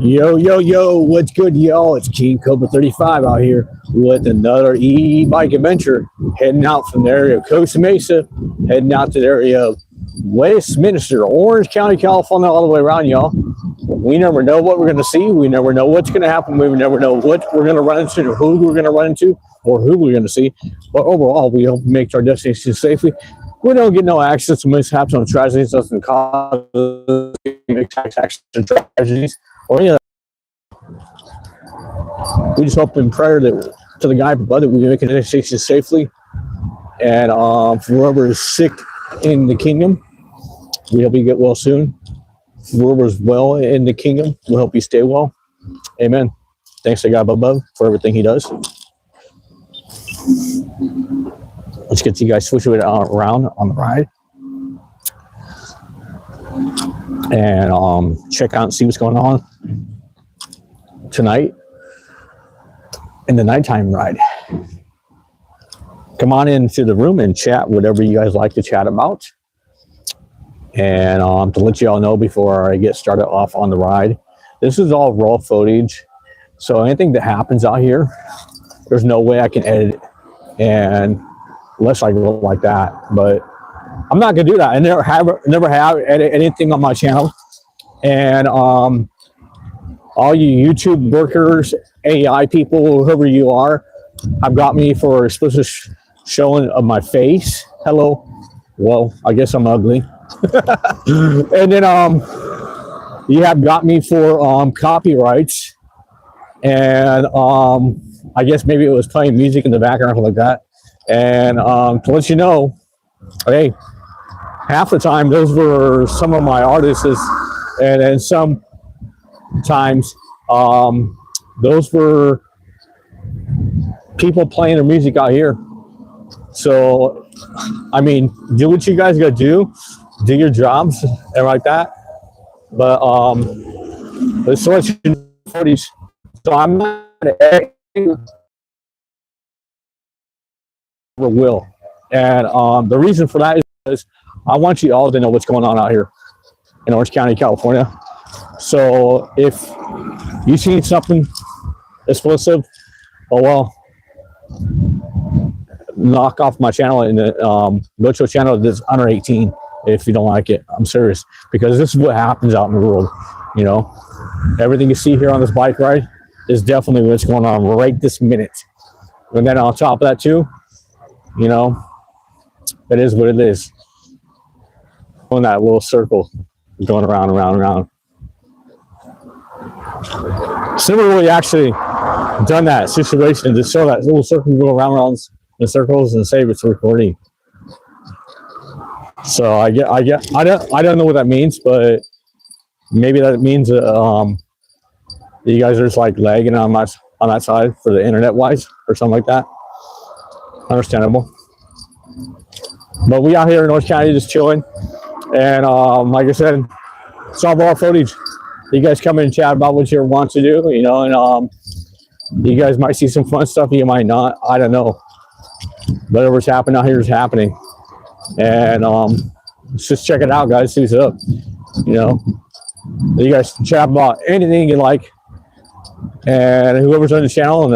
Yo, yo, yo, what's good, y'all? It's King kobra35 out here with another e-bike adventure. Heading out from the area of Costa Mesa, heading out to the area of Westminster, Orange County, California, all the way around, y'all. We never know what we're going to see. We never know what's going to happen. We never know what we're going to run into, or who we're going to run into, or who we're going to see. But overall, we hope to make our destination safely. We don't get no accidents, mishaps, no tragedies, doesn't cause accidents, tragedies, or any of that. We just hope in prayer that to the guy above that we make it to the destination safely. And for whoever is sick in the kingdom, we hope you get well soon. For whoever's well in the kingdom, we hope you stay well. Amen. Thanks to God above for everything he does. Let's get you guys switch it around on the ride. And check out and see what's going on tonight in the nighttime ride. Come on into the room and chat whatever you guys like to chat about. And to let you all know before I get started off on the ride, this is all raw footage. So anything that happens out here, there's no way I can edit it, and unless I go like that. But I'm not gonna do that. I never have edited anything on my channel. And all you YouTube workers, AI people, whoever you are, have got me for explicit showing of my face. Hello. Well, I guess I'm ugly. And then you have got me for copyrights, and I guess maybe it was playing music in the background or like that. And to let you know, hey, half the time those were some of my artists, and then sometimes those were people playing their music out here. So I mean, do what you guys gotta do your jobs and like that. But let's let you know, so I'm not editing, will. And the reason for that is I want you all to know what's going on out here in Orange County, California. So if you see something explosive, oh well, knock off my channel and go to a channel that's under 18 if you don't like it. I'm serious, because this is what happens out in the world. You know, everything you see here on this bike ride is definitely what's going on right this minute. And then on top of that too, you know, it is what it is. On that little circle going around and around and around. Similarly, actually done that situation to show that little circle go around the circles and save it's recording. So I don't know what that means, but maybe that means you guys are just like lagging on that side for the internet wise or something like that. Understandable. But we out here in Orange County just chilling, and like I said, it's all raw footage. You guys come in and chat about what you want to do, you know, and you guys might see some fun stuff, you might not. I don't know. Whatever's happening out here is happening. And let's just check it out, guys. See what's up. You know, you guys can chat about anything you like, and whoever's on the channel,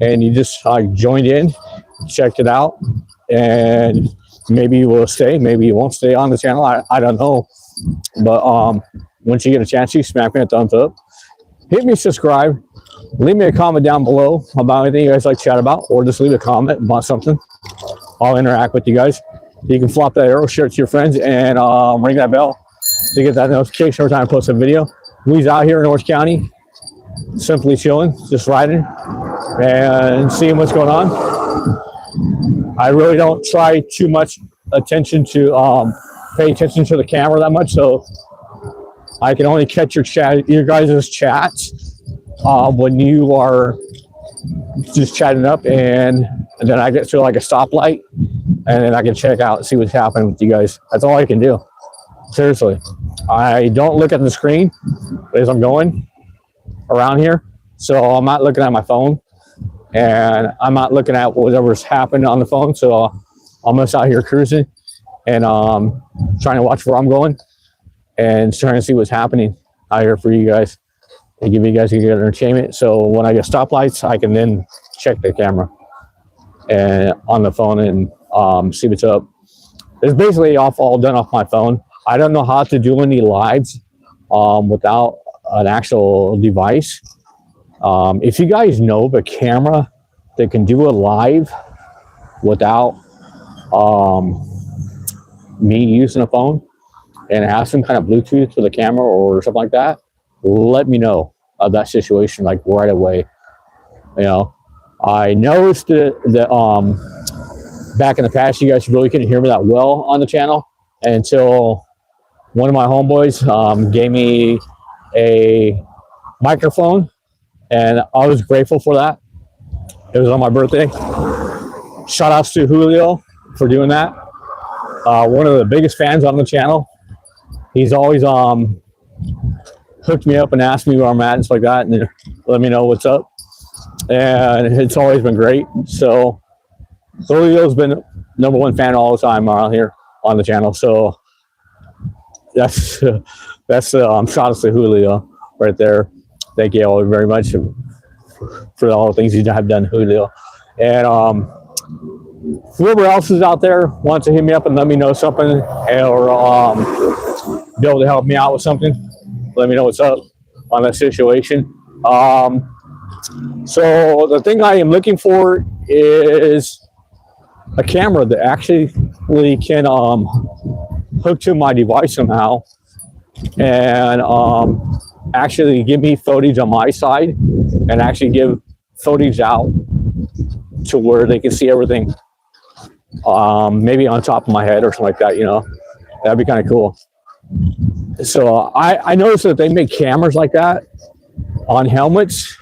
and you just joined in, checked it out, and maybe you will stay, maybe you won't stay on the channel. I don't know. But once you get a chance, you smack me a thumbs up, hit me subscribe, leave me a comment down below about anything you guys like to chat about, or just leave a comment about something. I'll interact with you guys. You can flop that arrow, share it to your friends, and ring that bell to get that notification every time I post a video. We's out here in Orange County, simply chilling, just riding and seeing what's going on. I really don't try too much attention to pay attention to the camera that much, so I can only catch your guys' chats when you are just chatting up, and then I get to like a stoplight, and then I can check out and see what's happening with you guys. That's all I can do. Seriously, I don't look at the screen as I'm going around here, so I'm not looking at my phone, and I'm not looking at whatever's happened on the phone. So I'm just out here cruising and trying to watch where I'm going and trying to see what's happening out here for you guys. They give you guys a good entertainment. So when I get stoplights, I can then check the camera and on the phone and see what's up. It's basically all done off my phone. I don't know how to do any lives without an actual device. If you guys know of a camera that can do a live without me using a phone and have some kind of Bluetooth for the camera or something like that, let me know of that situation like right away. You know, I noticed that back in the past, you guys really couldn't hear me that well on the channel until one of my homeboys gave me a microphone, and I was grateful for that. It was on my birthday. Shout outs to Julio for doing that. One of the biggest fans on the channel. He's always hooked me up and asked me where I'm at and stuff like that, and let me know what's up. And it's always been great. So Julio's been #1 fan all the time around here on the channel. So that's shout outs to Julio right there. Thank you all very much for all the things you have done, Julio. And whoever else is out there wants to hit me up and let me know something, or be able to help me out with something, let me know what's up on that situation. So the thing I am looking for is a camera that actually can hook to my device somehow and actually give me footage on my side and actually give footage out to where they can see everything, maybe on top of my head or something like that. You know, that'd be kind of cool. So I noticed that they make cameras like that on helmets,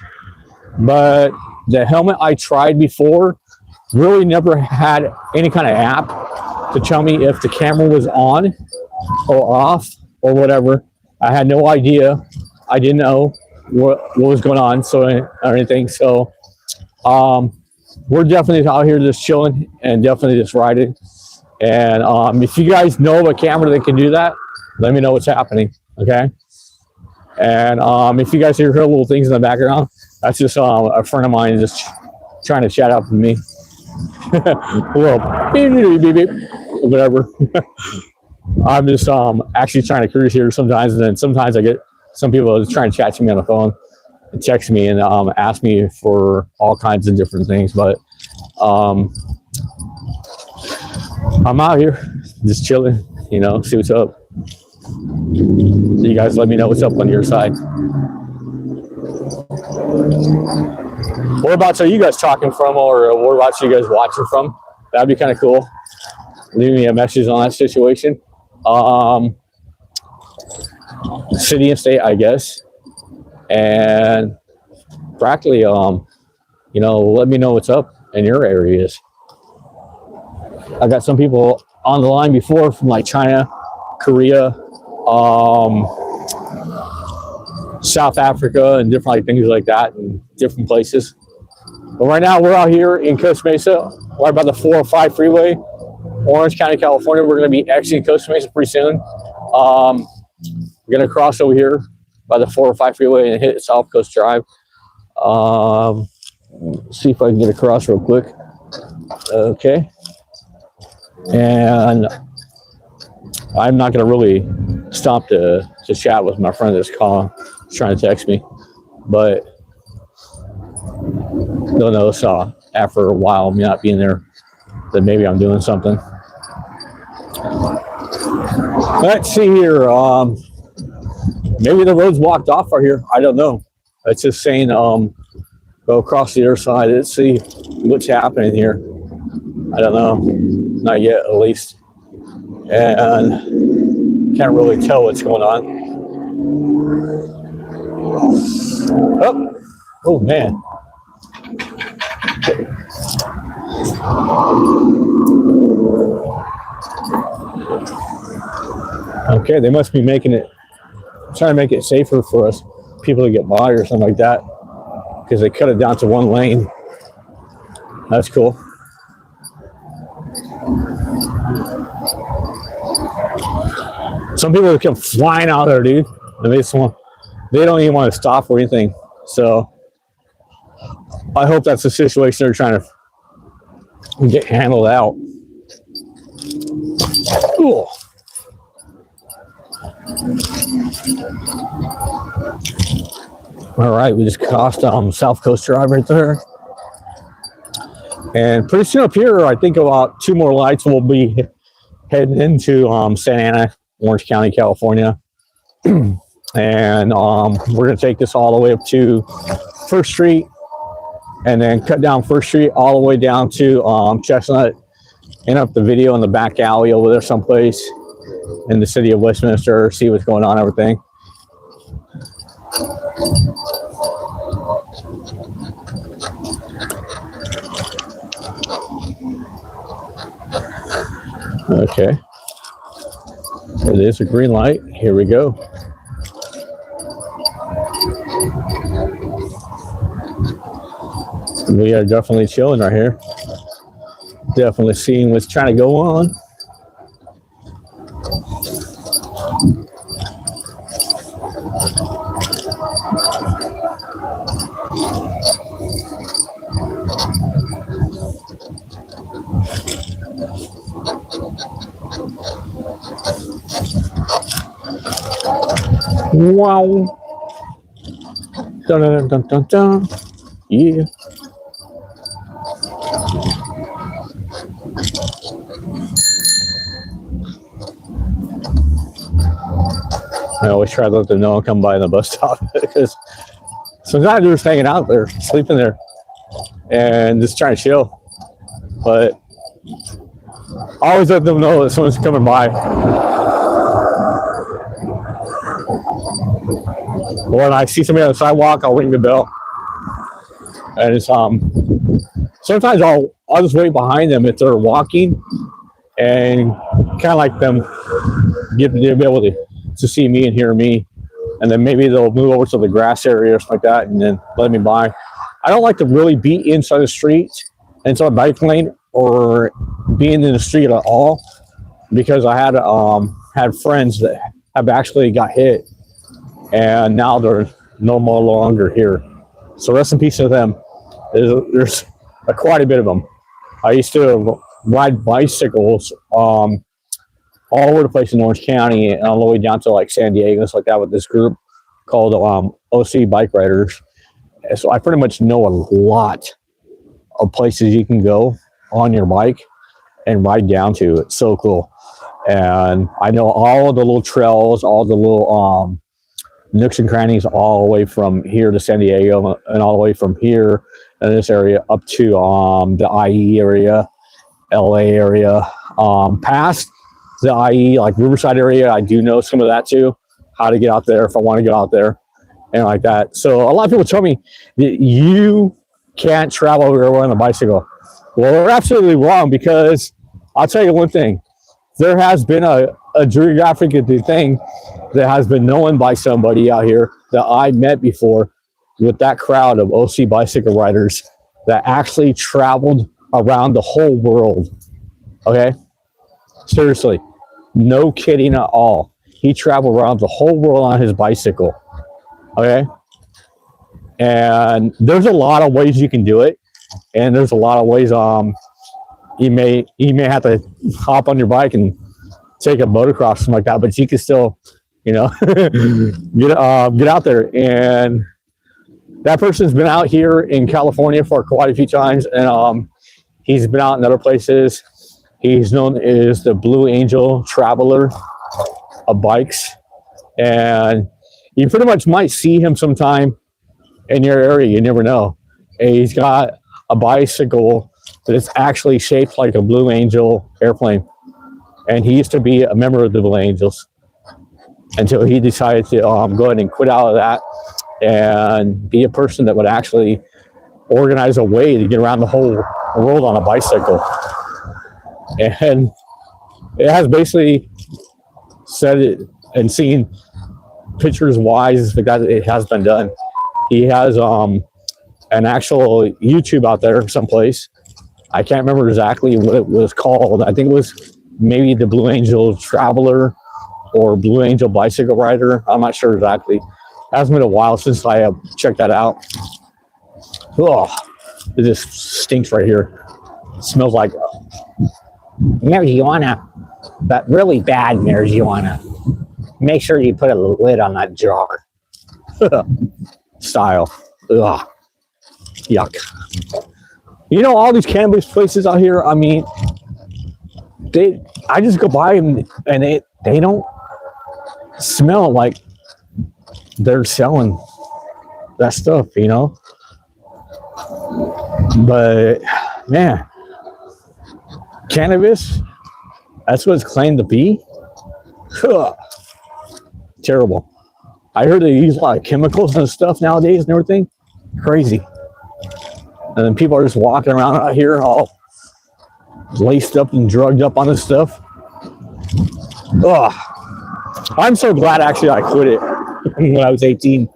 but the helmet I tried before really never had any kind of app to tell me if the camera was on or off or whatever. I had no idea. I didn't know what was going on, so or anything. So we're definitely out here just chilling and definitely just riding. And if you guys know of a camera that can do that, let me know what's happening. Okay. And if you guys hear little things in the background, that's just a friend of mine just trying to chat up with me. Well, beep, beep, beep, whatever. I'm just actually trying to cruise here sometimes, and then sometimes I get some people trying to chat to me on the phone and text me and ask me for all kinds of different things. But I'm out here just chilling, you know, see what's up. So you guys let me know what's up on your side. Whereabouts are you guys talking from, or whereabouts are you guys watching from? That'd be kind of cool. Leave me a message on that situation. City and state, I guess. And practically, you know, let me know what's up in your areas. I got some people on the line before from like China, Korea, South Africa, and different like things like that, and different places. But right now we're out here in Costa Mesa, right by the 405 freeway, Orange County, California. We're going to be exiting Costa Mesa pretty soon. We're going to cross over here by the 405 freeway and hit South Coast Drive. See if I can get across real quick. Okay. And I'm not going to really stop to chat with my friend that's calling, trying to text me, but they'll notice after a while me not being there that maybe I'm doing something. Let's see here. Maybe the road's blocked off right here. I don't know. It's just saying go across the other side. Let's see what's happening here. I don't know. Not yet, at least. And can't really tell what's going on. Oh man. Okay, they must be making it, trying to make it safer for us people to get by or something like that, because they cut it down to one lane. That's cool. Some people come flying out there, dude. And they just want they don't even want to stop or anything. So I hope that's the situation they're trying to get handled out. Cool. All right, we just crossed South Coast Drive right there. And pretty soon up here, I think about 2 more lights, we'll be heading into Santa Ana, Orange County, California. And we're going to take this all the way up to First Street and then cut down First Street all the way down to Chestnut, and up the video in the back alley over there someplace in the city of Westminster, see what's going on, everything. Okay, it is a green light. Here we go. We are definitely chilling right here. Definitely seeing what's trying to go on. Wow. Dun, dun, dun, dun, dun. Yeah. I always try to let them know I'll come by in the bus stop because sometimes they're just hanging out there, sleeping there, and just trying to chill. But I always let them know that someone's coming by. When I see somebody on the sidewalk, I'll ring the bell. And it's sometimes I'll just wait behind them if they're walking, and kind of like them get the ability to see me and hear me, and then maybe they'll move over to the grass area or something like that and then let me by. I don't like to really be inside the street, inside a bike lane, or being in the street at all, because I had friends that have actually got hit and now they're no longer here. So rest in peace to them. There's quite a bit of them. I used to ride bicycles all over the place in Orange County and all the way down to like San Diego and stuff like that with this group called OC Bike Riders. And so I pretty much know a lot of places you can go on your bike and ride down to. It's so cool. And I know all the little trails, all the little nooks and crannies, all the way from here to San Diego and all the way from here in this area up to the IE area, LA area, past the IE, like Riverside area. I do know some of that too, how to get out there if I want to get out there and like that. So a lot of people tell me that you can't travel everywhere on a bicycle. Well, they're absolutely wrong, because I'll tell you one thing. There has been a geographic thing that has been known by somebody out here that I met before with that crowd of OC bicycle riders that actually traveled around the whole world. Okay? Seriously. No kidding at all. He traveled around the whole world on his bicycle. Okay? And there's a lot of ways you can do it. And there's a lot of ways you may have to hop on your bike and take a motocross, something like that, but you can still, you know, get out there. And that person's been out here in California for quite a few times, and he's been out in other places. He's known as the Blue Angel Traveler of bikes, and you pretty much might see him sometime in your area. You never know. And he's got a bicycle that is actually shaped like a Blue Angel airplane. And he used to be a member of the Blue Angels until he decided to go ahead and quit out of that and be a person that would actually organize a way to get around the whole world on a bicycle. And it has basically said it and seen pictures wise that it has been done. He has an actual YouTube out there someplace. I can't remember exactly what it was called. I think it was maybe the Blue Angel Traveler or Blue Angel Bicycle Rider. I'm not sure exactly. Hasn't been a while since I have checked that out. Oh, it just stinks right here. It smells like marijuana, but really bad marijuana. Make sure you put a lid on that jar. Style. Ugh. Yuck. You know, all these cannabis places out here, I mean, I just go by them and they don't smell like they're selling that stuff, you know. But man, cannabis, that's what it's claimed to be. Terrible. I heard they use a lot of chemicals and stuff nowadays and everything. Crazy. And then people are just walking around out here all laced up and drugged up on this stuff. Ugh. I'm so glad actually I quit it when I was 18.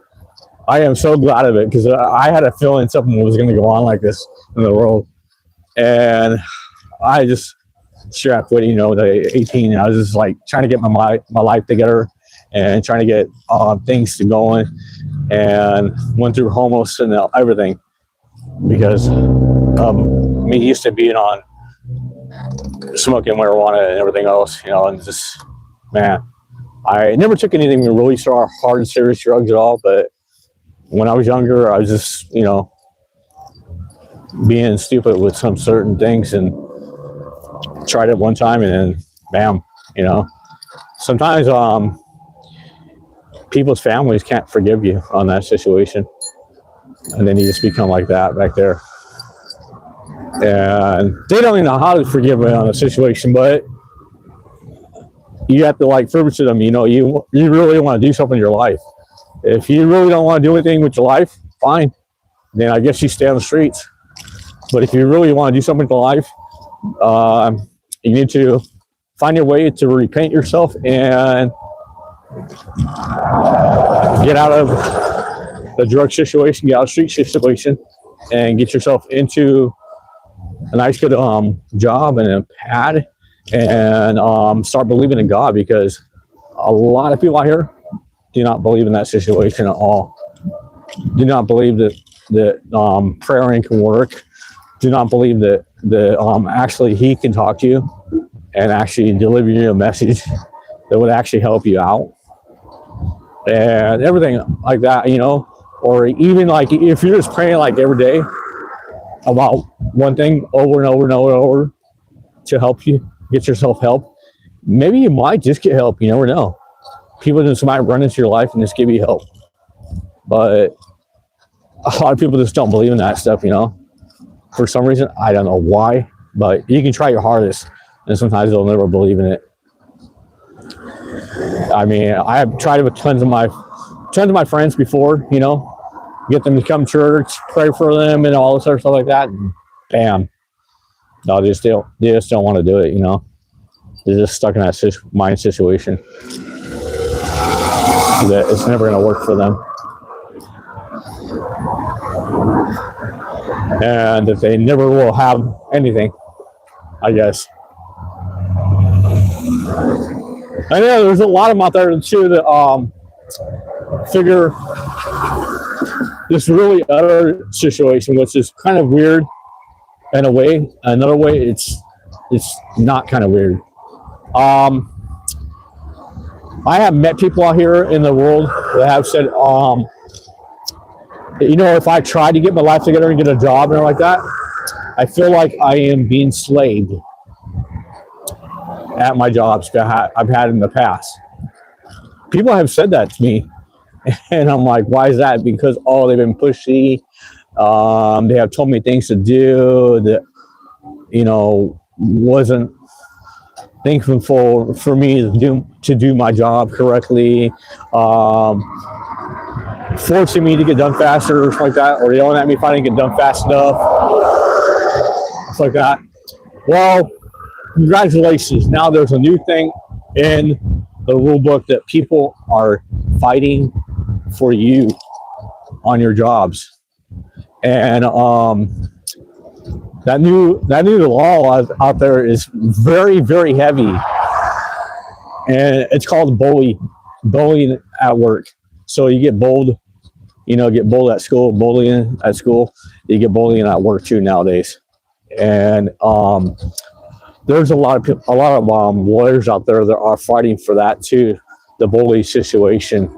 I am so glad of it because I had a feeling something was going to go on like this in the world. And I just straight quit, you know, at 18. I was just like trying to get my life together and trying to get things to going, and went through homeless and everything because me used to being on smoking marijuana and everything else, you know, and just, man, I never took anything really hard and serious drugs at all, but when I was younger, I was just, you know, being stupid with some certain things and tried it one time and then bam, you know. Sometimes people's families can't forgive you on that situation, and then you just become like that back there, and they don't even know how to forgive me on a situation, but you have to like prove it to them, you know, you really want to do something in your life. If you really don't want to do anything with your life, fine, then I guess you stay on the streets. But if you really want to do something with your life, you need to find your way to repaint yourself and get out of the drug situation, get out of the street situation, and get yourself into a nice good job and a pad, and start believing in God, because a lot of people out here do not believe in that situation at all. Do not believe that praying can work. Do not believe that actually he can talk to you and actually deliver you a message that would actually help you out and everything like that, you know. Or even like if you're just praying like every day about one thing over and over and over and over to help you get yourself help, maybe you might just get help. You never know. People just might run into your life and just give you help. But a lot of people just don't believe in that stuff, you know. For some reason, I don't know why, but you can try your hardest, and sometimes they'll never believe in it. I mean, I have tried it with tons of my friends before, you know, get them to come to church, pray for them, and all this other stuff like that. And bam, no, they just don't want to do it, you know. They're just stuck in that mind situation that it's never going to work for them, and that they never will have anything, I guess. I know there's a lot of them out there too that figure this really other situation, which is kind of weird in a way. Another way, it's not kind of weird. I have met people out here in the world that have said, you know, if I try to get my life together and get a job and like that, I feel like I am being slaved at my jobs that I've had in the past. People have said that to me, and I'm like, why is that? Because they've been pushy. They have told me things to do that, you know, wasn't thankful for me to do my job correctly, forcing me to get done faster or something like that, or yelling at me if I didn't get done fast enough, stuff like that. Well, congratulations. Now there's a new thing in the rule book that people are fighting for you on your jobs. And that new law out there is very, very heavy. And it's called bullying at work. So you get bold, get bold at school, bullying at school. You get bullying at work too nowadays. And there's a lot of lawyers out there that are fighting for that too, the bully situation,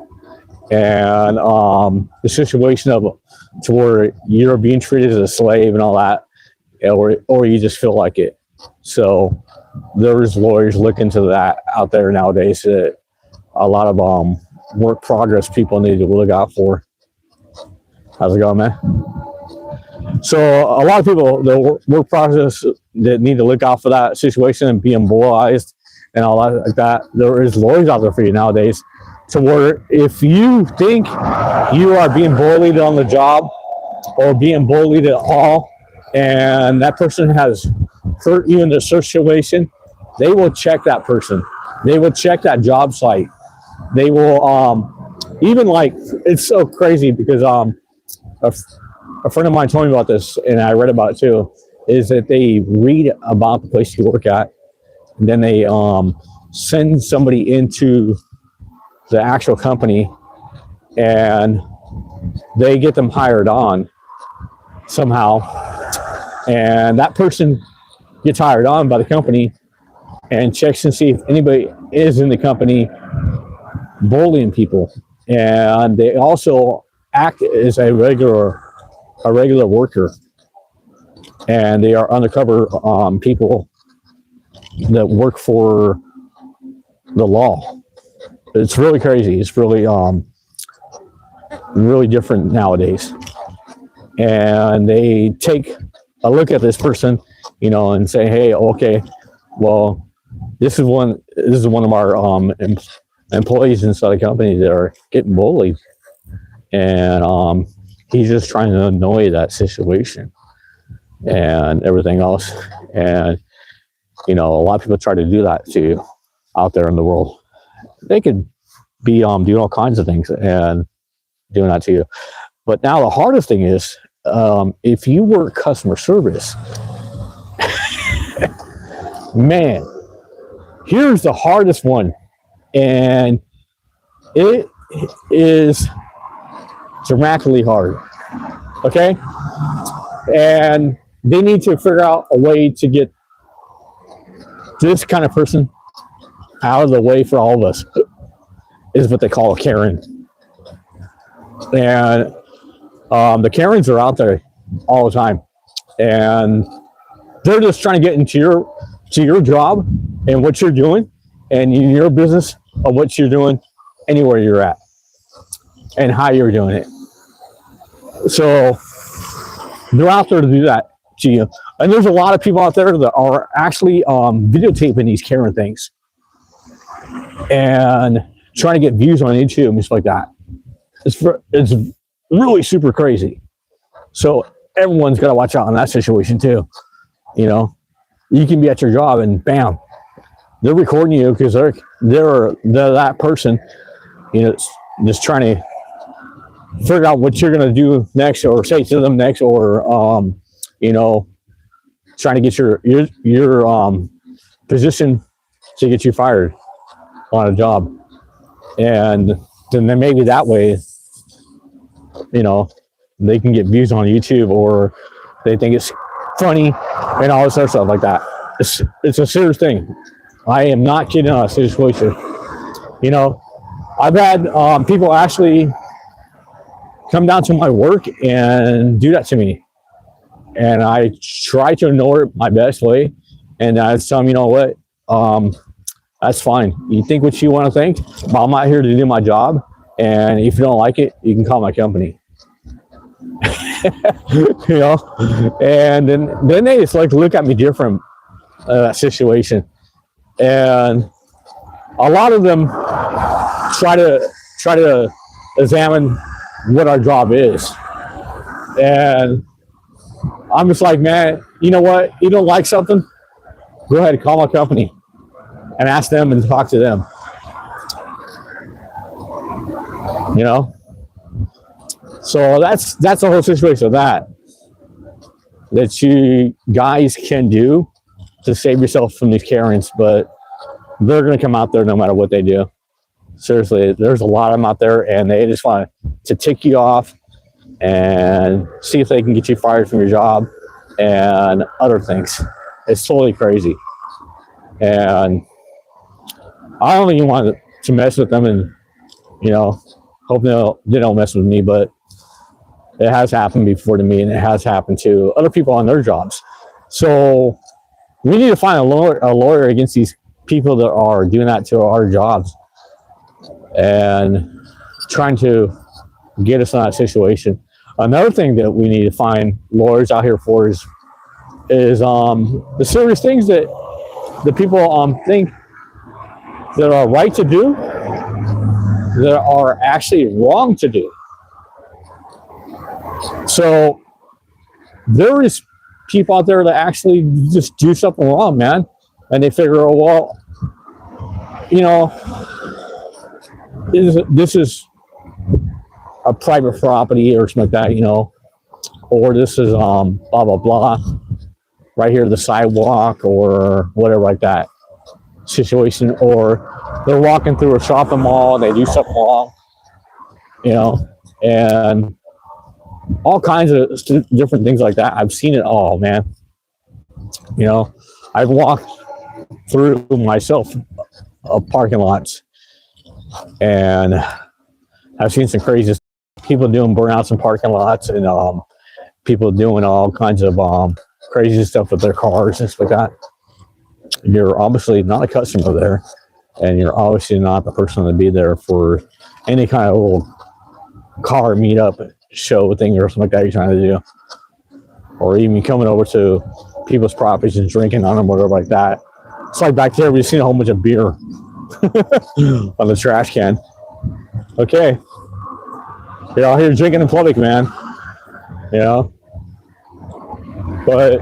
and the situation of to where you're being treated as a slave and all that, or you just feel like it. So there's lawyers looking to that out there nowadays that a lot of work progress people need to look out for. How's it going, man? So a lot of people, the work process that need to look out for that situation and being bullied and all that like that. There is lawyers out there for you nowadays, to where if you think you are being bullied on the job or being bullied at all, and that person has hurt you in the situation, they will check that person. They will check that job site. They will even, like, it's so crazy because a friend of mine told me about this, and I read about it too, is that they read about the place you work at, and then they send somebody into the actual company, and they get them hired on somehow, and that person gets hired on by the company and checks and see if anybody is in the company bullying people. And they also act as a regular worker, and they are undercover people that work for the law. It's really crazy. It's really really different nowadays. And they take a look at this person, and say, hey, okay, well, this is one of our employees inside the company that are getting bullied, and he's just trying to annoy that situation and everything else. And a lot of people try to do that too out there in the world. They could be doing all kinds of things and doing that to you. But now the hardest thing is, if you work customer service, man, here's the hardest one. And it is dramatically hard. Okay? And they need to figure out a way to get this kind of person out of the way for all of us, is what they call a Karen. And the Karens are out there all the time, and they're just trying to get into your job and what you're doing, and in your business of what you're doing anywhere you're at and how you're doing it. So they're out there to do that to you. And there's a lot of people out there that are actually videotaping these Karen things and trying to get views on YouTube and stuff like that. It's really super crazy. So everyone's got to watch out on that situation too. You can be at your job and bam, they're recording you because they're that person, just trying to figure out what you're going to do next, or say to them next, or trying to get your position to get you fired on a job. And then maybe that way, they can get views on YouTube, or they think it's funny and all this other stuff like that. It's a serious thing. I am not kidding on a situation. I've had people actually come down to my work and do that to me, and I try to ignore it my best way, and I tell them, what, that's fine. You think what you want to think, but I'm out here to do my job, and if you don't like it, you can call my company. And then they just like look at me different, that situation. And a lot of them try to examine what our job is. And I'm just like, man, you know what? You don't like something? Go ahead and call my company and ask them and talk to them. So that's the whole situation of that you guys can do to save yourself from these Karens, but they're going to come out there no matter what they do. Seriously, there's a lot of them out there, and they just want to tick you off and see if they can get you fired from your job and other things. It's totally crazy. And I don't even want to mess with them, and hope they don't mess with me, but it has happened before to me, and it has happened to other people on their jobs. So we need to find a lawyer against these people that are doing that to our jobs and trying to get us in that situation. Another thing that we need to find lawyers out here for is the serious things that the people think that are right to do that are actually wrong to do. So there is people out there that actually just do something wrong, man, and they figure, oh, well, this is a private property or something like that, or this is blah blah blah, right here the sidewalk or whatever like that situation, or they're walking through a shopping mall and they do something wrong, and all kinds of different things like that. I've seen it all, man. I've walked through myself parking lots, and I've seen some crazy people doing burnouts in parking lots, and people doing all kinds of crazy stuff with their cars and stuff like that. You're obviously not a customer there, and you're obviously not the person to be there for any kind of little car meetup show thing or something like that you're trying to do, or even coming over to people's properties and drinking on them, whatever like that. It's like back there, we've seen a whole bunch of beer on the trash can. Okay, you're out here drinking in public, man. But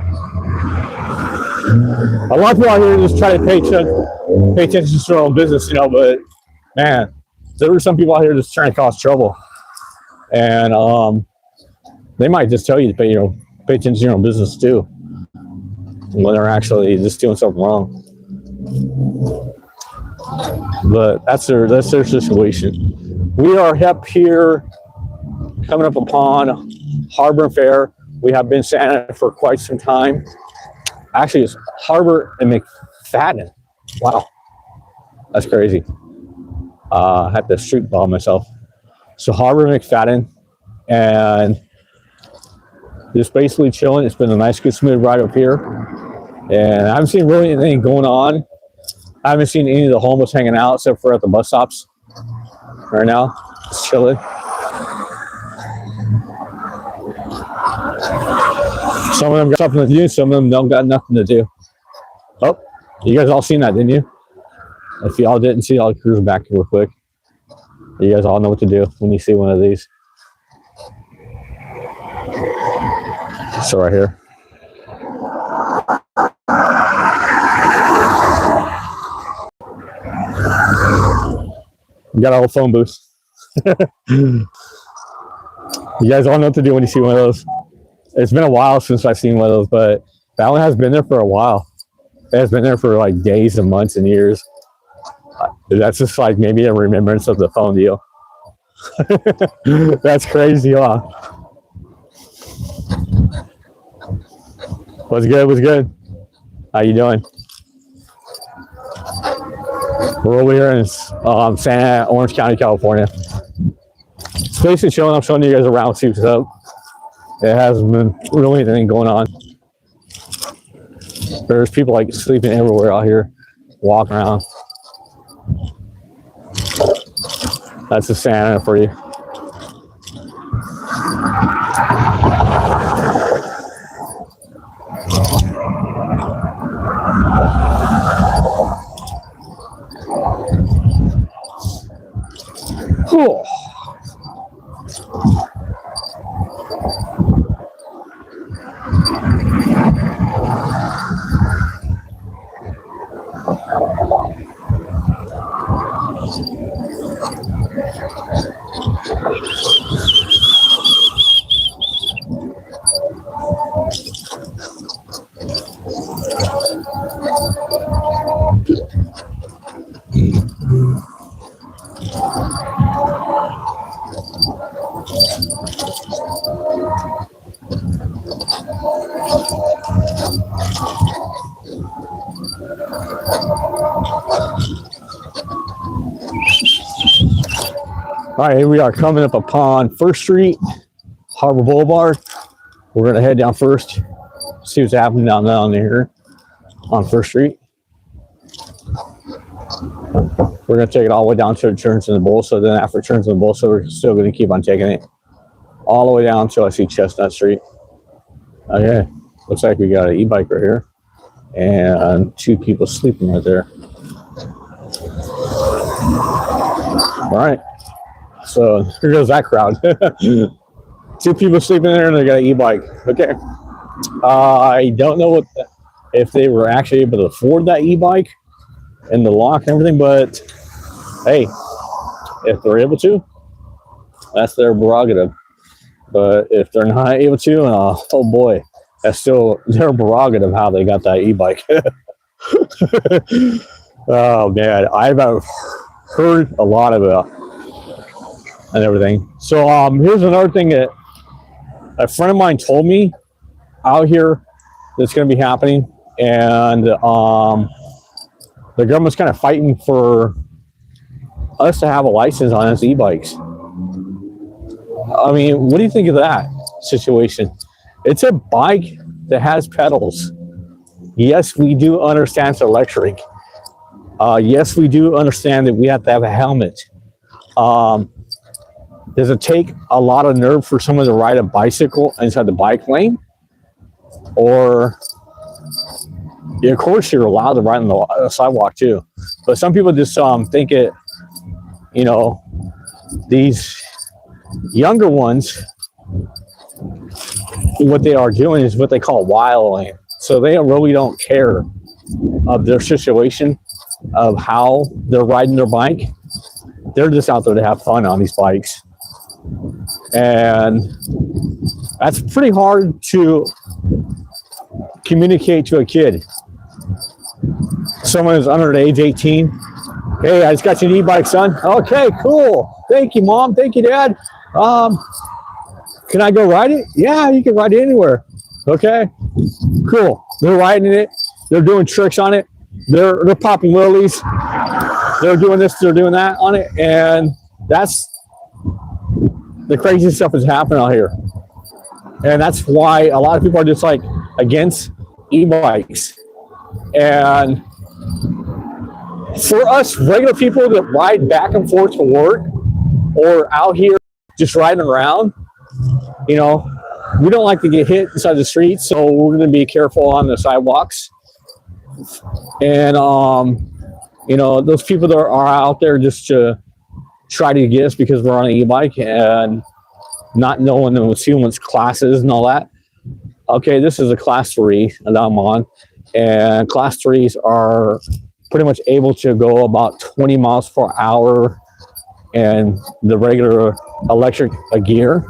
a lot of people out here just try to pay attention to their own business, but man, there are some people out here just trying to cause trouble, and they might just tell you to pay attention to your own business too, when they're actually just doing something wrong. But that's their situation. We are up here coming up upon Harbor and Fair. We have been Santa for quite some time. Actually, it's Harbor and McFadden. Wow, that's crazy. I had to street ball myself. So Harbor and McFadden, and just basically chilling. It's been a nice, good, smooth ride up here, and I haven't seen really anything going on. I haven't seen any of the homeless hanging out except for at the bus stops right now. Just chilling. Some of them got something to do, some of them don't got nothing to do. Oh, you guys all seen that, didn't you? If y'all didn't see, I'll cruise back real quick. You guys all know what to do when you see one of these. So right here. We got a whole phone booth. You guys all know what to do when you see one of those. It's been a while since I've seen one of those, but that one has been there for a while. It has been there for like days and months and years. That's just like maybe a remembrance of the phone deal. That's crazy, huh? What's good? What's good? How you doing? We're over here in Santa, Orange County, California. It's basically showing. I'm showing you guys around too, so it hasn't been really anything going on. There's people like sleeping everywhere out here, walking around. That's the Santa for you. Cool. All right, here we are coming up upon First Street, Harbor Boulevard. We're gonna head down first, see what's happening down there on First Street. We're gonna take it all the way down to it turns in the bowl. So then after it turns in the bowl, so we're still gonna keep on taking it all the way down until I see Chestnut Street. Okay, looks like we got an e-bike right here and 2 people sleeping right there. All right, so here goes that crowd. 2 people sleeping there and they got an e-bike. Okay, I don't know if they were actually able to afford that e-bike and the lock and everything, but hey, if they're able to, that's their prerogative. But if they're not able to, oh boy, that's still their prerogative how they got that e-bike. Oh man, I've heard a lot of it and everything. So here's another thing that a friend of mine told me out here that's going to be happening, and the government's kind of fighting for us to have a license on us e-bikes. I mean, what do you think of that situation? It's a bike that has pedals. Yes, we do understand it's electric. Yes, we do understand that we have to have a helmet. Does it take a lot of nerve for someone to ride a bicycle inside the bike lane? Or, yeah, of course, you're allowed to ride on the sidewalk too. But some people just think it, you know, these younger ones, what they are doing is what they call wilding. So they really don't care of their situation, of how they're riding their bike. They're just out there to have fun on these bikes. And that's pretty hard to communicate to a kid. Someone who's under the age 18. Hey, I just got you an e-bike, son. Okay, cool. Thank you, Mom. Thank you, Dad. Can I go ride it? Yeah, you can ride it anywhere. Okay, cool. They're riding it. They're doing tricks on it. They're popping wheelies. They're doing this. They're doing that on it, and that's the crazy stuff that's happening out here. And that's why a lot of people are just like against e-bikes. And for us regular people that ride back and forth to work or out here just riding around, you know, we don't like to get hit inside the street, so we're going to be careful on the sidewalks. And you know, those people that are out there just to try to get us because we're on an e-bike and not knowing the students' classes and all that. Okay, this is a class 3 that I'm on, and class 3s are pretty much able to go about 20 miles per hour and the regular electric gear.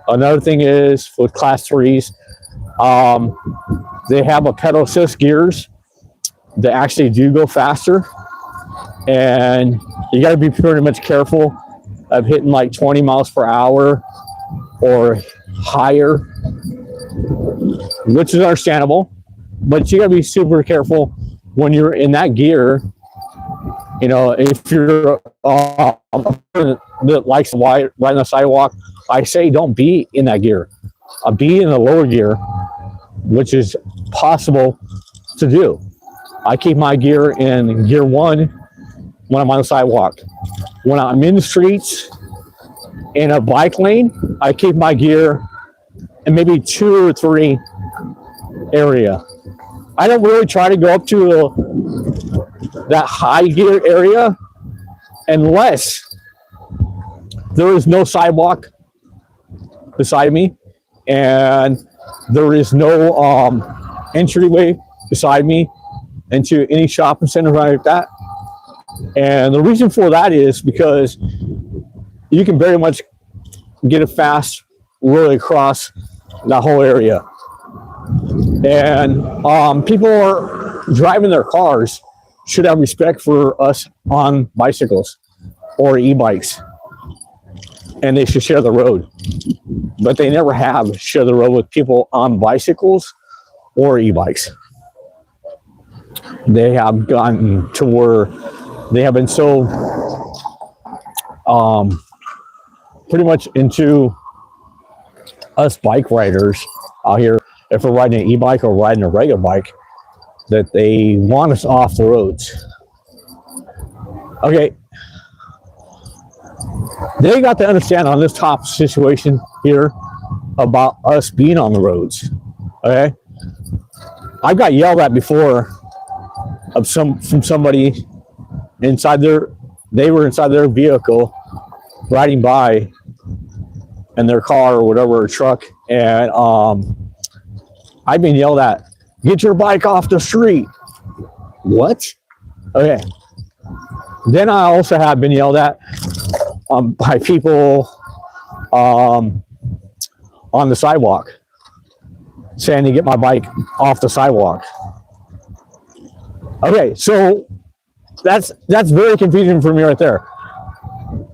Another thing is with class 3s, they have a pedal assist gears that actually do go faster, and you got to be pretty much careful of hitting like 20 miles per hour or higher, which is understandable, but you got to be super careful when you're in that gear. You know, if you're that likes to ride on the sidewalk, I say don't be in that gear. Be in the lower gear, which is possible to do. I keep my gear in gear 1 when I'm on the sidewalk. When I'm in the streets in a bike lane, I keep my gear in maybe 2 or 3 area. I don't really try to go up to that high gear area unless there is no sidewalk beside me and there is no entryway beside me into any shopping center like that. And the reason for that is because you can very much get it fast really across that whole area. And people are driving their cars should have respect for us on bicycles or e-bikes, and they should share the road. But they never have shared the road with people on bicycles or e-bikes. they have gotten to where they have been so pretty much into us bike riders out here, if we're riding an e-bike or riding a regular bike, that they want us off the roads. Okay, they got to understand on this top situation here about us being on the roads. Okay, I've got yelled at before from somebody inside they were inside their vehicle riding by in their car or whatever, or truck, and I've been yelled at, get your bike off the street. What? Okay. Then I also have been yelled at by people on the sidewalk, saying to get my bike off the sidewalk. Okay, so that's very confusing for me right there,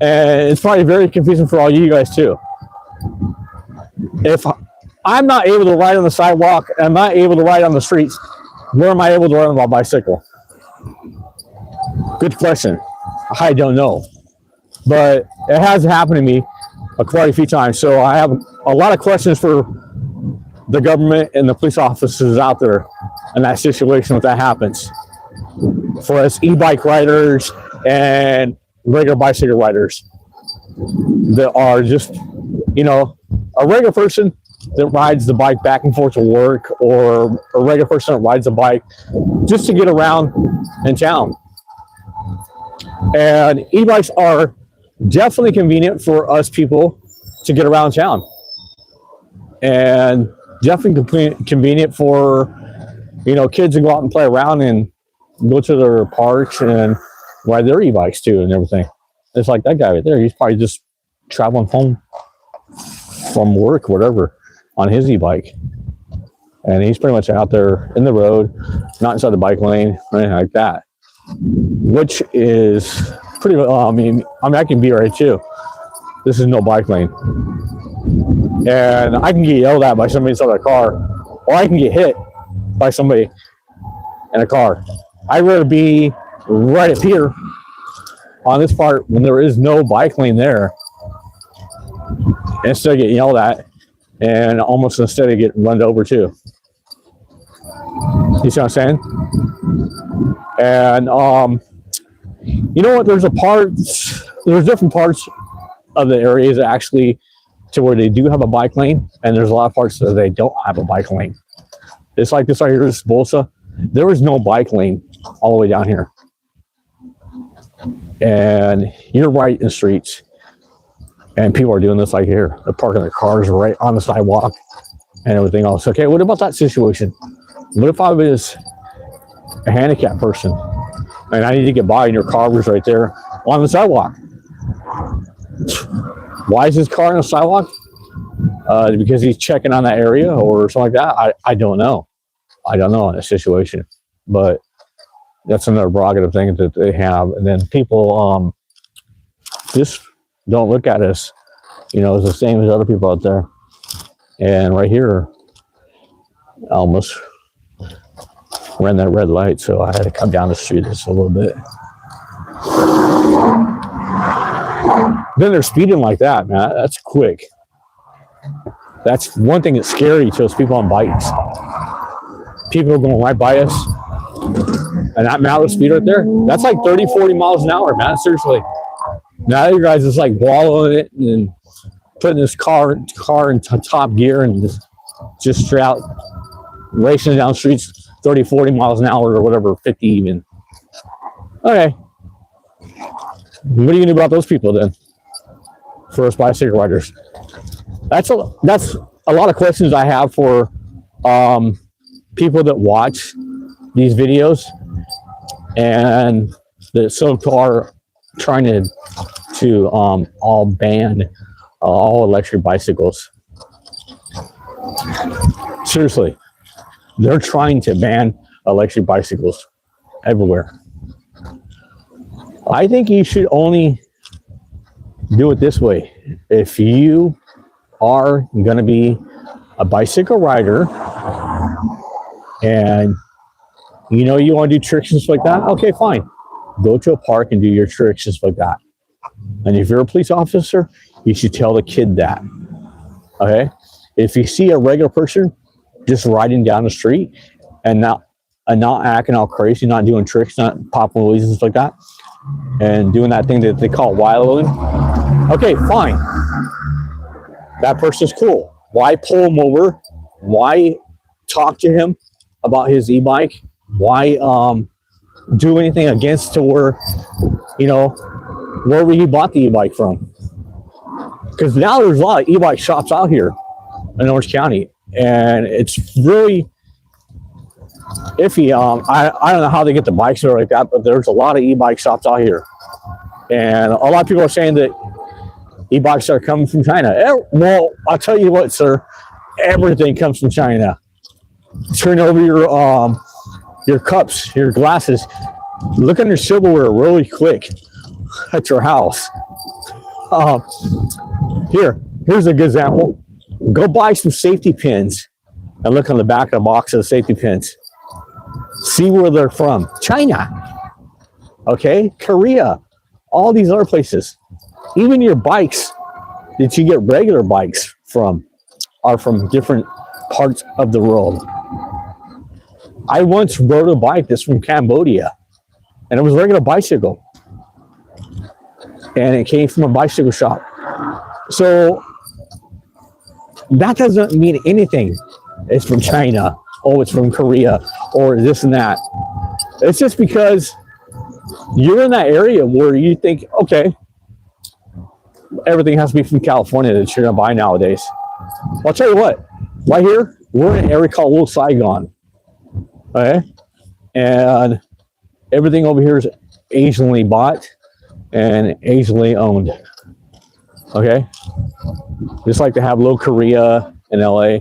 and it's probably very confusing for all you guys too. If I'm not able to ride on the sidewalk and I'm not able to ride on the streets, where am I able to ride on my bicycle? Good question. I don't know, but it has happened to me quite a few times. So I have a lot of questions for the government and the police officers out there in that situation if that happens. For us e-bike riders and regular bicycle riders that are just, you know, a regular person that rides the bike back and forth to work, or a regular person that rides a bike just to get around in town. And e-bikes are definitely convenient for us people to get around town, and definitely convenient for, you know, kids to go out and play around and go to their parks and ride their e-bikes too and everything. It's like that guy right there, he's probably just traveling home from work, whatever, on his e-bike, and he's pretty much out there in the road, not inside the bike lane or anything like that, which is pretty, I mean I can be right too. This is no bike lane, and I can get yelled at by somebody inside a car, or I can get hit by somebody in a car. I'd rather be right up here on this part when there is no bike lane there, instead of getting yelled at, and almost instead of getting run over too. You see what I'm saying? And you know what? There's different parts of the areas actually to where they do have a bike lane, and there's a lot of parts that they don't have a bike lane. It's like this right here, this Bolsa. There is no bike lane all the way down here, and you're right in the streets, and people are doing this like here. They're parking their cars right on the sidewalk and everything else. Okay, what about that situation? What if I was a handicapped person and I need to get by, and your car was right there on the sidewalk? Why is his car on the sidewalk? Because he's checking on that area or something like that? I don't know. I don't know in this situation, but that's another prerogative thing that they have. And then people just don't look at us, you know, as the same as other people out there. And right here, I almost ran that red light, so I had to come down the street just a little bit. Then they're speeding like that, man. That's quick. That's one thing that's scary to those people on bikes. People are going right by us, and that amount of speed right there, that's like 30, 40 miles an hour, man. Seriously. Now you guys is like wallowing it and putting this car in top gear and just straight out racing down streets 30, 40 miles an hour or whatever, 50 even. Okay. What are you going to do about those people then? For us bicycle riders? That's a lot of questions I have for people that watch these videos and that so far trying to all ban all electric bicycles. Seriously, they're trying to ban electric bicycles everywhere. I think you should only do it this way. If you are going to be a bicycle rider and You know, you want to do tricks and stuff like that? Okay, fine. Go to a park and do your tricks and stuff like that. And if you're a police officer, you should tell the kid that. Okay? If you see a regular person just riding down the street and not acting all crazy, not doing tricks, not popping wheelies and stuff like that, and doing that thing that they call wilding, okay, fine. That person's cool. Why pull him over? Why talk to him about his e-bike? Why do anything against to where, you know, wherever he bought the e-bike from? Because now there's a lot of e-bike shops out here in Orange County, and it's really iffy. I don't know how they get the bikes or like that, but there's a lot of e-bike shops out here, and a lot of people are saying that e-bikes are coming from China. Well, I'll tell you what, sir, everything comes from China. Turn over your cups, your glasses. Look on your silverware really quick at your house. Here's a good example. Go buy some safety pins and look on the back of the box of the safety pins. See where they're from. China. Okay? Korea. All these other places. Even your bikes that you get regular bikes from are from different parts of the world. I once rode a bike that's from Cambodia, and it was a regular bicycle, and it came from a bicycle shop. So that doesn't mean anything. It's from China. Oh, it's from Korea, or this and that. It's just because you're in that area where you think, okay, everything has to be from California that you're gonna buy nowadays. I'll tell you what, right here, we're in an area called Little Saigon. Okay, and everything over here is Asianly bought and Asianly owned. Okay, just like to have Little Korea in LA,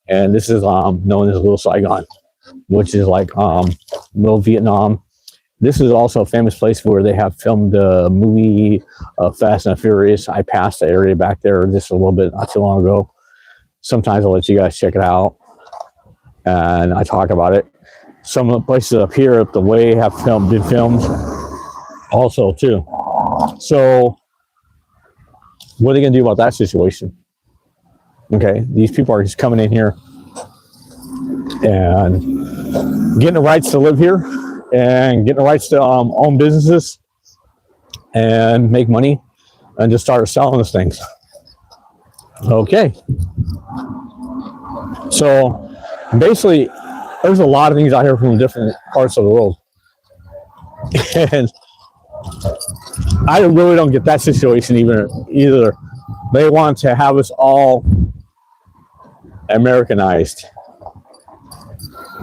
and this is known as Little Saigon, which is like Little Vietnam. This is also a famous place where they have filmed the movie Fast and Furious. I passed the area back there just a little bit not too long ago. Sometimes I'll let you guys check it out, and I talk about it. Some of the places up here up the way have been filmed also too. So what are they going to do about that situation? Okay, these people are just coming in here and getting the rights to live here and getting the rights to own businesses and make money and just start selling those things. Okay. So basically, there's a lot of things out here from different parts of the world. And I really don't get that situation either. They want to have us all Americanized.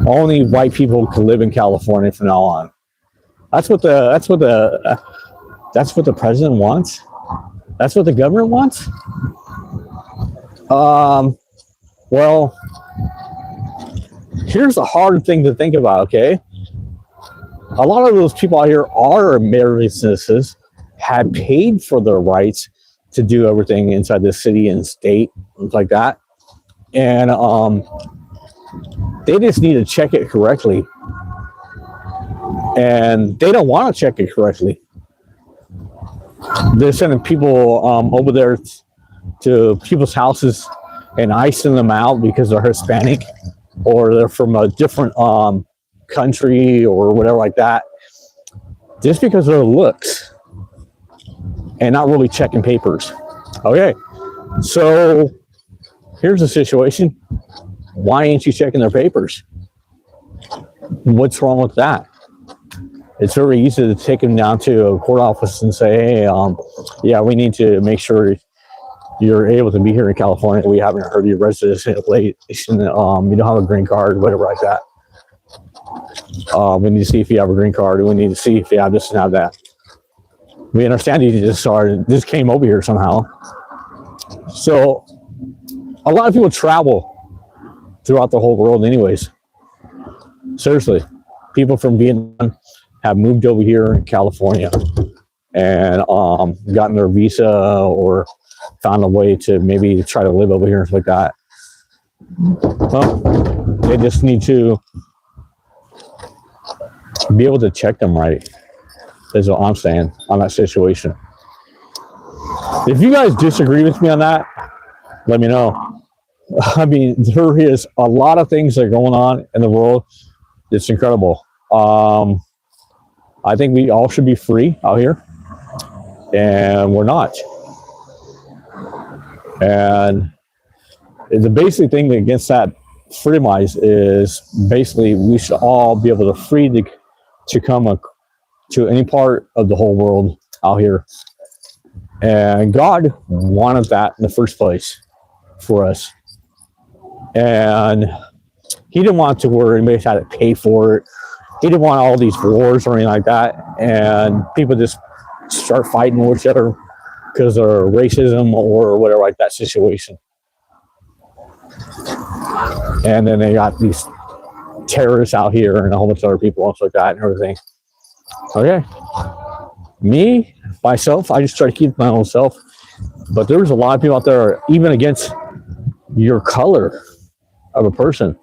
Only white people can live in California from now on. That's what the president wants. That's what the government wants. Well, here's the hard thing to think about, okay? A lot of those people out here are American citizens, had paid for their rights to do everything inside the city and state, things like that. And they just need to check it correctly. And they don't want to check it correctly. They're sending people over there to people's houses and icing them out because they're Hispanic or they're from a different country or whatever like that, just because of their looks and not really checking papers. Okay, so here's the situation. Why ain't you checking their papers? What's wrong with that? It's very easy to take them down to a court office and say, hey, yeah, we need to make sure you're able to be here in California. We haven't heard your residency late. You don't have a green card, whatever like that. We need to see if you have a green card. We need to see if you have this and have that. We understand you just came over here somehow. So a lot of people travel throughout the whole world anyways. Seriously, people from Vietnam have moved over here in California and gotten their visa or found a way to maybe try to live over here and stuff like that. Well, they just need to be able to check them right, is what I'm saying on that situation. If you guys disagree with me on that, let me know. I mean, there is a lot of things that are going on in the world. It's incredible. I think we all should be free out here, and we're not. And the basic thing against that freedom-wise is basically we should all be able to free to come to any part of the whole world out here. And God wanted that in the first place for us. And he didn't want to where anybody had to pay for it. He didn't want all these wars or anything like that. And people just start fighting with each other because of racism or whatever, like that situation. And then they got these terrorists out here and a whole bunch of other people and stuff like that and everything. Okay. Me, myself, I just try to keep my own self. But there's a lot of people out there, even against your color of a person.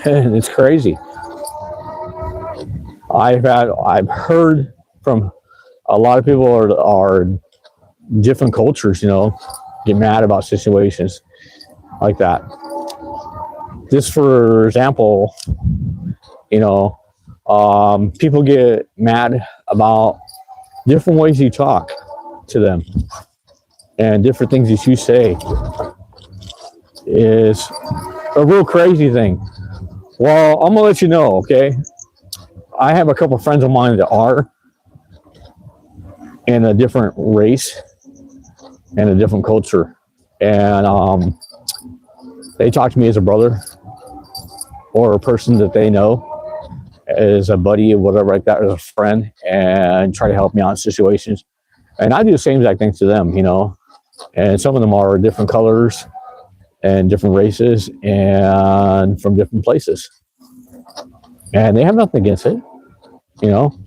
And it's crazy. I've heard from a lot of people are different cultures, you know, get mad about situations like that. Just for example, you know, people get mad about different ways you talk to them and different things that you say is a real crazy thing. Well, I'm gonna let you know, okay? I have a couple of friends of mine that are in a different race and a different culture, and they talk to me as a brother or a person that they know as a buddy or whatever like that, as a friend, and try to help me out in situations. And I do the same exact thing to them, you know. And some of them are different colors and different races and from different places, and they have nothing against it, you know.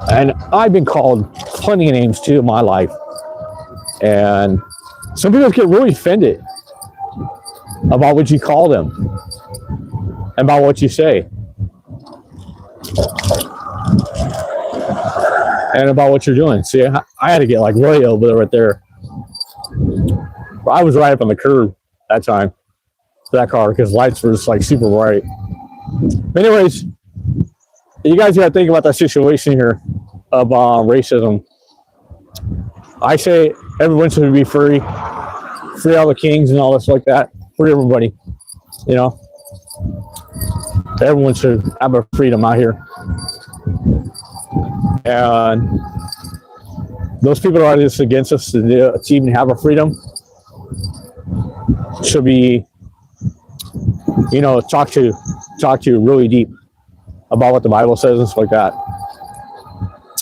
And I've been called plenty of names too in my life, and some people get really offended about what you call them, about what you say, and about what you're doing. See, I had to get like really over there right there. I was right up on the curb that time, that car, because lights were just like super bright. Anyways, you guys got to think about that situation here of racism. I say everyone should be free all the kings and all this like that, free everybody, you know. Everyone should have a freedom out here. And those people that are just against us to even have a freedom should be, you know, talk to really deep about what the Bible says and stuff like that,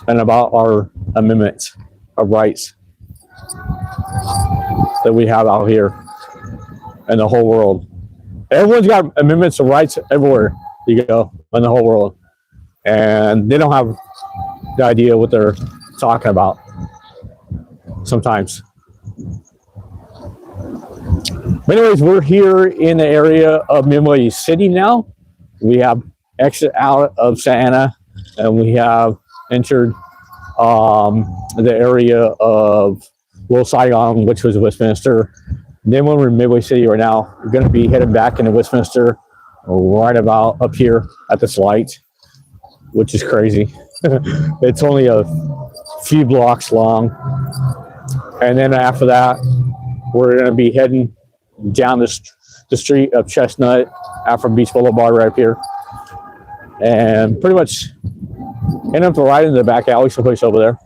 and about our amendments of rights that we have out here in the whole world. Everyone's got amendments of rights everywhere you go in the whole world, and they don't have the idea what they're talking about sometimes. But anyways, we're here in the area of Midway City now. We have exit out of Santa Ana, and we have entered the area of Little Saigon, which was Westminster. Then when we're in Midway City right now, we're going to be heading back into Westminster right about up here at this light, which is crazy. It's only a few blocks long. And then after that, we're going to be heading down the street of Chestnut, Afro Beach Boulevard right up here. And pretty much end up right in the back alley, someplace over there.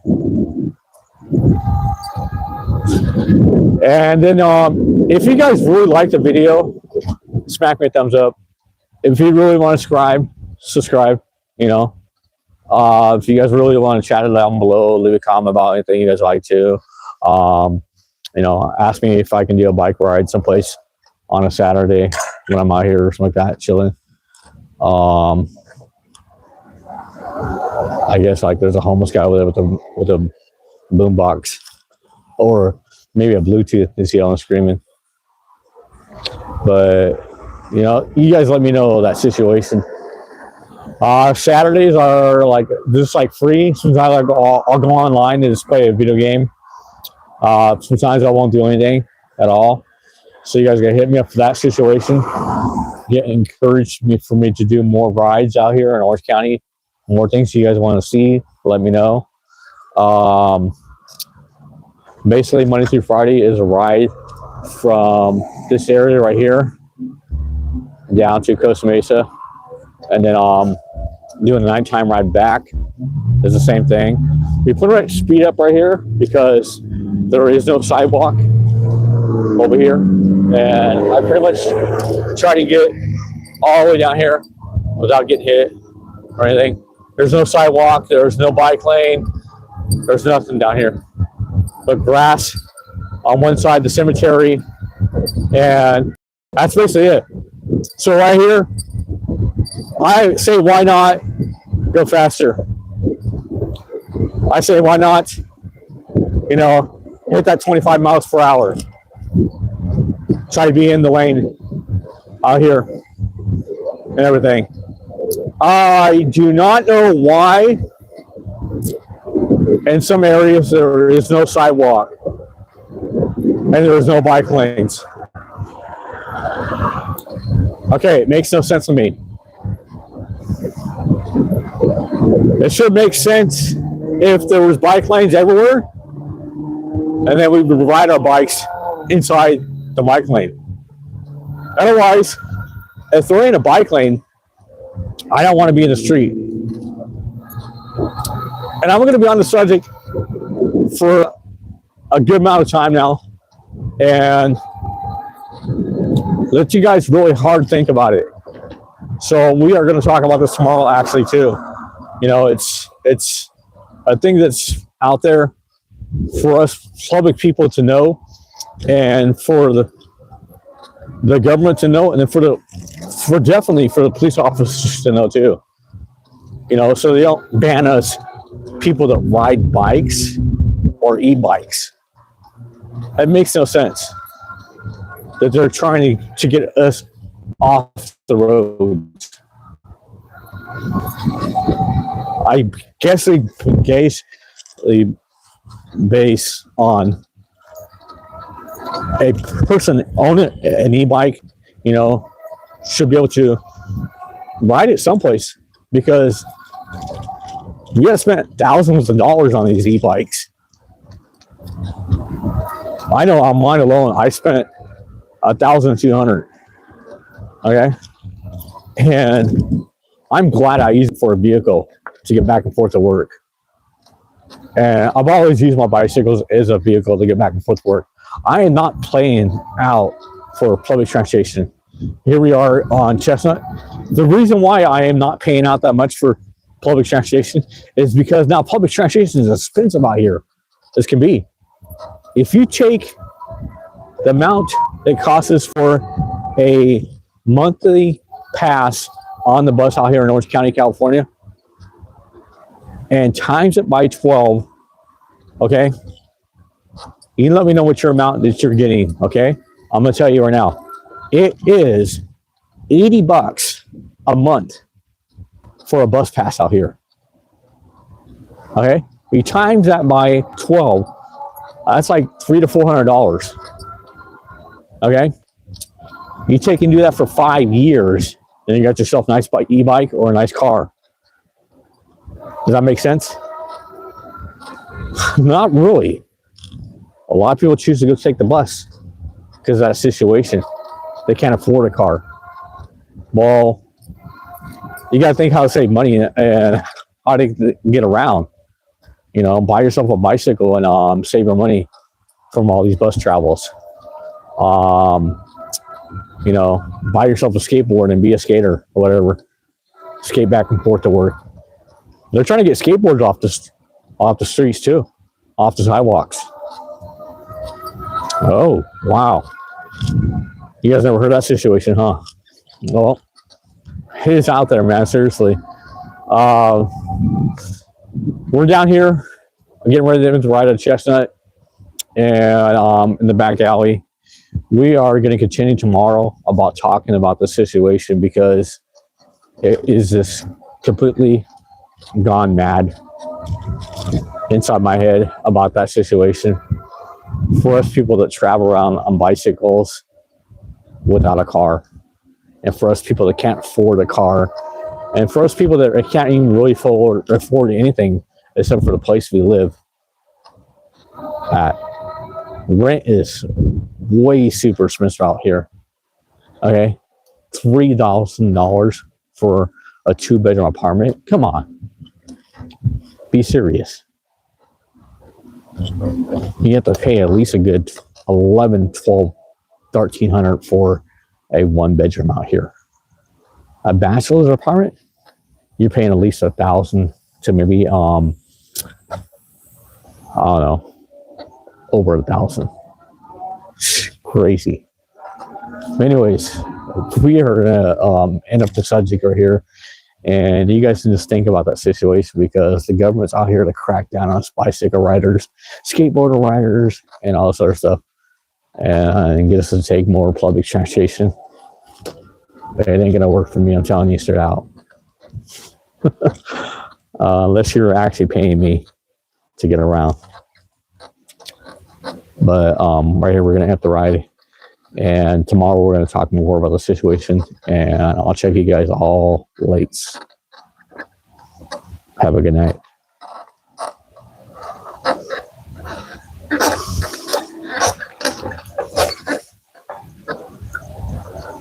And then if you guys really like the video, smack me a thumbs up. If you really want to subscribe, you know. If you guys really want to chat it down below, leave a comment about anything you guys like to. You know, ask me if I can do a bike ride someplace on a Saturday when I'm out here or something like that, chilling. I guess like there's a homeless guy over there with a boom box, or maybe a Bluetooth is yelling and screaming. But You know, you guys let me know that situation. Saturdays are like just like free. Sometimes I'll go online and just play a video game. Sometimes I won't do anything at all. So you guys gotta hit me up for that situation. Get encouraged for me to do more rides out here in Orange County. More things you guys want to see, let me know. Basically, Monday through Friday is a ride from this area right here down to Costa Mesa, and then doing a nighttime ride back is the same thing. We put it speed up right here because there is no sidewalk over here, and I pretty much try to get all the way down here without getting hit or anything. There's no sidewalk, there's no bike lane, there's nothing down here but grass on one side, the cemetery, and that's basically it. So right here, I say, why not go faster? I say, why not, you know, hit that 25 miles per hour? Try to be in the lane out here and everything. I do not know why in some areas there is no sidewalk and there is no bike lanes. Okay, it makes no sense to me. It should make sense if there was bike lanes everywhere, and then we would ride our bikes inside the bike lane. Otherwise, if there ain't a bike lane, I don't want to be in the street. And I'm going to be on the subject for a good amount of time now, and let you guys really hard think about it. So we are going to talk about this tomorrow, actually, too. You know, it's a thing that's out there for us public people to know, and for the government to know, and then for definitely for the police officers to know too. You know, so they don't ban us people that ride bikes or e-bikes. It makes no sense that they're trying to get us off the road. I guess they base on a person owning an e-bike, you know, should be able to ride it someplace, because we have spent thousands of dollars on these e-bikes. I know on mine alone, I spent $1,200. Okay, and I'm glad I use it for a vehicle to get back and forth to work. And I've always used my bicycles as a vehicle to get back and forth to work. I am not playing out for public transportation. Here we are on Chestnut. The reason why I am not paying out that much for public transportation is because now public transportation is expensive out here as can be. If you take the amount it costs us for a monthly pass on the bus out here in Orange County, California, and times it by 12, okay? You can let me know what your amount that you're getting, okay? I'm gonna tell you right now. It is $80 a month for a bus pass out here. Okay? You times that by 12, that's like $300 to $400. Okay? You take and do that for 5 years, then you got yourself a nice e-bike or a nice car. Does that make sense? Not really. A lot of people choose to go take the bus because of that situation. They can't afford a car. Well, you got to think how to save money and how to get around. You know, buy yourself a bicycle and save your money from all these bus travels. You know, buy yourself a skateboard and be a skater or whatever. Skate back and forth to work. They're trying to get skateboards off the streets too, off the sidewalks. Oh, wow. You guys never heard that situation, huh? Well, it is out there, man. Seriously. We're down here. I'm getting ready to ride a Chestnut and in the back alley. we are going to continue tomorrow about talking about the situation, because it is just completely gone mad inside my head about that situation. For us people that travel around on bicycles without a car, and for us people that can't afford a car, and for us people that can't even really afford anything except for the place we live at. Rent is way super expensive out here. Okay, $3,000 for a 2-bedroom apartment. Come on, be serious. You have to pay at least a good 11, 12, 1,300 for a 1-bedroom out here. A bachelor's apartment, you're paying at least 1,000 to maybe I don't know, over 1,000. Crazy. Anyways, we are gonna end up the subject right here, and you guys can just think about that situation, because the government's out here to crack down on bicycle riders, skateboarder riders, and all this other stuff, and get us to take more public transportation. It ain't gonna work for me. I'm telling you straight out. Unless you're actually paying me to get around. But right here, we're gonna have to ride, and tomorrow we're gonna talk more about the situation, and I'll check you guys all late. Have a good night.